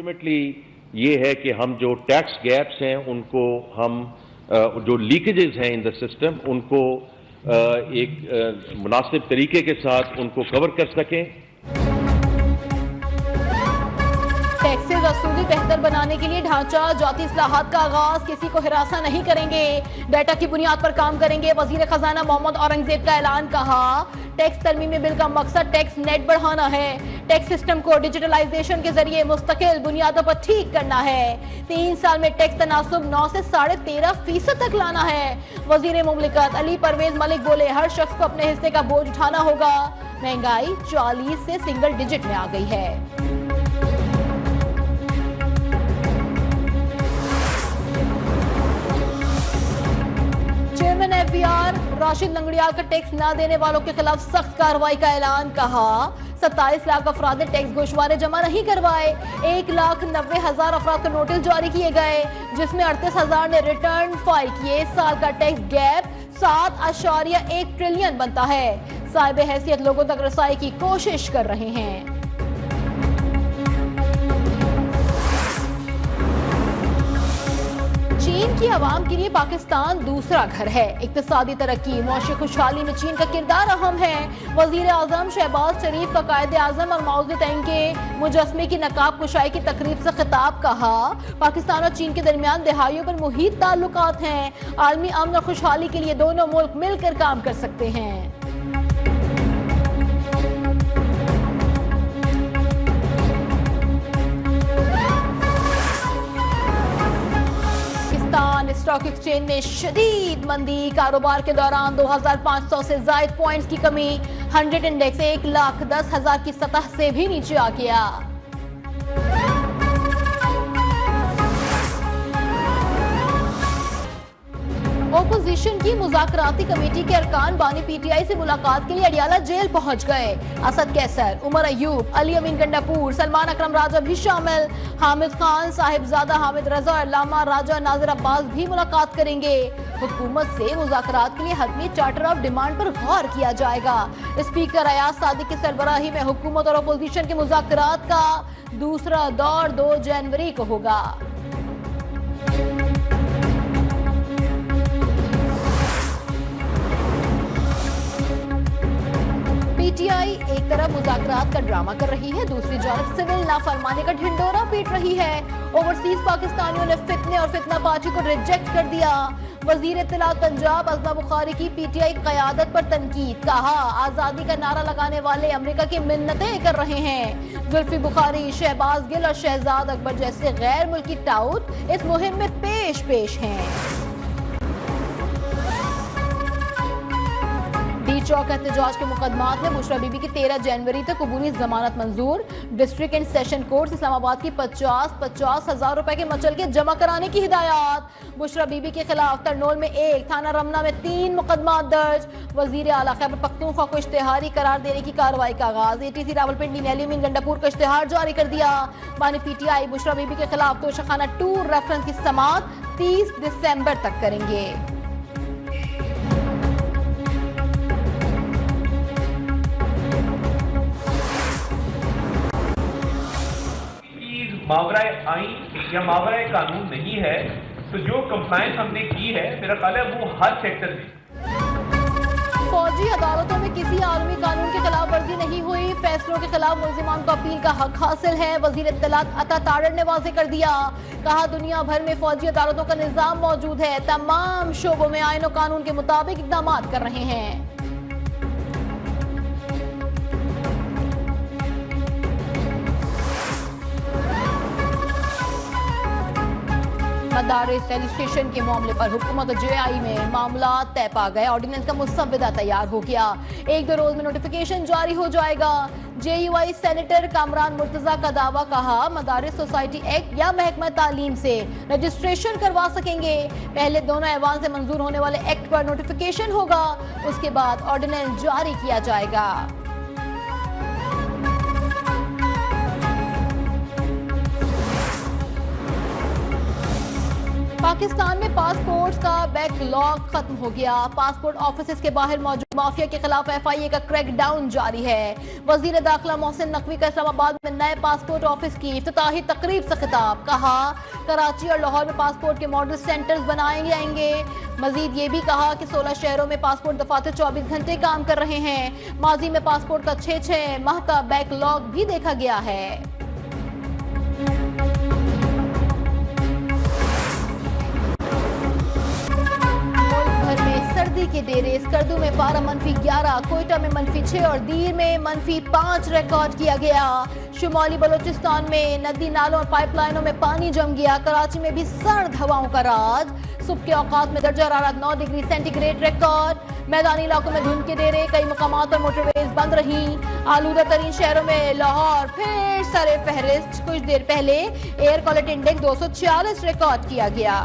Ultimately ये है कि हम जो टैक्स गैप्स हैं उनको हम जो लीकेजेस हैं इन द सिस्टम उनको एक मुनासिब तरीके के साथ उनको कवर कर सकें। टैक्स से वसूली बेहतर बनाने के लिए ढांचा जाती इस्लाहात का आगाज, किसी को हिरासा नहीं करेंगे, डाटा की बुनियाद पर काम करेंगे। वजीर खजाना मोहम्मद औरंगजेब का ऐलान, कहा टैक्स तरमीमी बिल का मकसद टैक्स नेट बढ़ाना है, टैक्स सिस्टम को डिजिटलाइजेशन के जरिए मुस्तकिल बुनियादों पर ठीक करना है, 3 साल में टैक्स तनासुब 9 से 13.5% तक लाना है। वजीर मुमलिकत अली परवेज मलिक बोले हर शख्स को अपने हिस्से का बोझ उठाना होगा, महंगाई 40 से सिंगल डिजिट में आ गई है। चेयरमैन एफबीआर राशिद लंगड़ियाल का टैक्स न देने वालों के खिलाफ सख्त कार्रवाई का ऐलान, कहा 27 लाख अफराद ने टैक्स गोशवारे जमा नहीं करवाए, 1,90,000 अफराद को नोटिस जारी किए गए, जिसमें 38,000 ने रिटर्न फाइल किए। साल का टैक्स गैप 7.1 ट्रिलियन बनता है। साहिब हैसियत लोगों तक रसाई की कोशिश कर रहे हैं। चीन की आवाम के लिए पाकिस्तान दूसरा घर है। इक्तिसादी तरक्की मौशी खुशहाली में चीन का किरदार अहम है। वजीर आजम शहबाज शरीफ का कायदे आजम और माओ ज़ेडुंग के मुजस्मे की नकाब कुशाई की तकरीब से खिताब, कहा पाकिस्तान और चीन के दरमियान दहाइयों पर मुहीत ताल्लुकात हैं, आलमी अमन और खुशहाली के लिए दोनों मुल्क मिलकर काम कर सकते हैं। स्टॉक एक्सचेंज में शदीद मंदी, कारोबार के दौरान 2,500 से ज्यादा पॉइंट्स की कमी, 100 इंडेक्स 1,10,000 की सतह से भी नीचे आ गया। ओपोजिशन की मुज़ाकराती कमेटी के अरकान बानी पीटीआई से मुलाकात के लिए अडियाला जेल पहुंच गए। असद कैसर, उमर अयूब, अली अमीन गंडापुर, सलमान अकरम राजा भी शामिल, हामिद खान, साहिबजादा हामिद रजा, अल्लामा राजा नाजिर अब्बास भी मुलाकात करेंगे। हुकूमत से मुज़ाकरात के लिए हतमी चार्टर ऑफ डिमांड पर गौर किया जाएगा। स्पीकर अयाज सादिक की सरबराही में हुकूमत और अपोजिशन के मुज़ाकरात का दूसरा दौर 2 जनवरी को होगा। पीटीआई एक तरफ मुज़ाकरात का ड्रामा कर रही है, दूसरी जानब सिविल नाफरमानी का ढिंडोरा पीट रही है। ओवरसीज पाकिस्तानियों ने फितने और फितना पार्टी को रिजेक्ट कर दिया। वजीर इत्तलात पंजाब अज़मा बुखारी की पीटीआई क़यादत पर तनकीद, कहा आज़ादी का नारा लगाने वाले अमेरिका की मिन्नतें कर रहे हैं। जुल्फी बुखारी, शहबाज गिल और शहजाद अकबर जैसे गैर मुल्की टाउट इस मुहिम में पेश हैं। चौक एहतजाज के मुकदमात में बुशरा बीबी की 13 जनवरी तक अबूरी जमानत मंजूर। District and session court Islamabad की 50 हज़ार रुपए के मचल के जमा कराने की हिदायत। बुशरा बीबी के खिलाफ तरनोल में 1, थाना रमना में 3 मुकदमा दर्ज। वजीर आला खैबर पख्तूनख्वा को इश्तेहारी करार देने की कार्रवाई का आगाज। एटीसी रावलपिंडी ने अली अमीन गंडापुर का इश्तेहार जारी कर दिया। बानी पीटीआई बुशरा बीबी के खिलाफ तोशाखाना 2 रेफरेंस की समाअत 30 दिसंबर तक करेंगे। मावराए आईन या मावराए कानून नहीं है, तो जो कंप्लायंस हमने की है मेरा ख्याल है वो हर सेक्टर में। फौजी अदालतों में किसी आलमी कानून की खिलाफ वर्जी नहीं हुई, फैसलों के खिलाफ मुल्जिमान को अपील का हक हासिल है। वजीर इत्तलात अता तारड़ ने वाज़ेह कर दिया, कहा दुनिया भर में फौजी अदालतों का निज़ाम मौजूद है, तमाम शोबों में आईन और कानून के मुताबिक इक़दाम कर रहे हैं। मदारिस रजिस्ट्रेशन के मामले पर हुकूमत और जेआई में मामला तय पा गए। ऑर्डिनेंस का मुसव्वदा तैयार हो गया, 1-2 रोज में नोटिफिकेशन जारी हो जाएगा। जेयूआई सेनेटर कामरान मुर्तजा का दावा, कहा मदारिस सोसाइटी एक्ट या महकमा तालीम से रजिस्ट्रेशन करवा सकेंगे। पहले दोनों ऐवान से मंजूर होने वाले एक्ट पर नोटिफिकेशन होगा, उसके बाद ऑर्डिनेंस जारी किया जाएगा। पाकिस्तान में पासपोर्ट का बैकलॉग खत्म हो गया। पासपोर्ट ऑफिस के बाहर मौजूद माफिया के खिलाफ FIA का क्रैकडाउन जारी है। वजीर दाखिला मोहसिन नकवी का इस्लामाबाद में नए पासपोर्ट ऑफिस की इफ्तिताही तकरीब से खिताब। कहा कराची और लाहौर में पासपोर्ट के मॉडल सेंटर्स बनाए जाएंगे। मजीद ये भी कहा कि 16 शहरों में पासपोर्ट दफातर 24 घंटे काम कर रहे हैं। माजी में पासपोर्ट का 6 माह का बैकलॉग भी देखा गया है। सर्दी के डेरे स्कर्दू में पारा -11, कोयटा में -6 और दीर में -5 रिकॉर्ड किया गया। शुमाली बलोचिस्तान में नदी नालों और पाइपलाइनों में पानी जम गया। कराची में भी सर्द हवाओं का राज। सुबह के औकात में दर्जा हरारत 9 डिग्री सेंटीग्रेड रिकॉर्ड। मैदानी इलाकों में धुंध के डेरे, कई मकामात पर मोटरवेज बंद रही। आलूदा तरीन शहरों में लाहौर फिर सरे फहरिस्त। कुछ देर पहले एयर क्वालिटी इंडेक्स 246 रिकॉर्ड किया गया।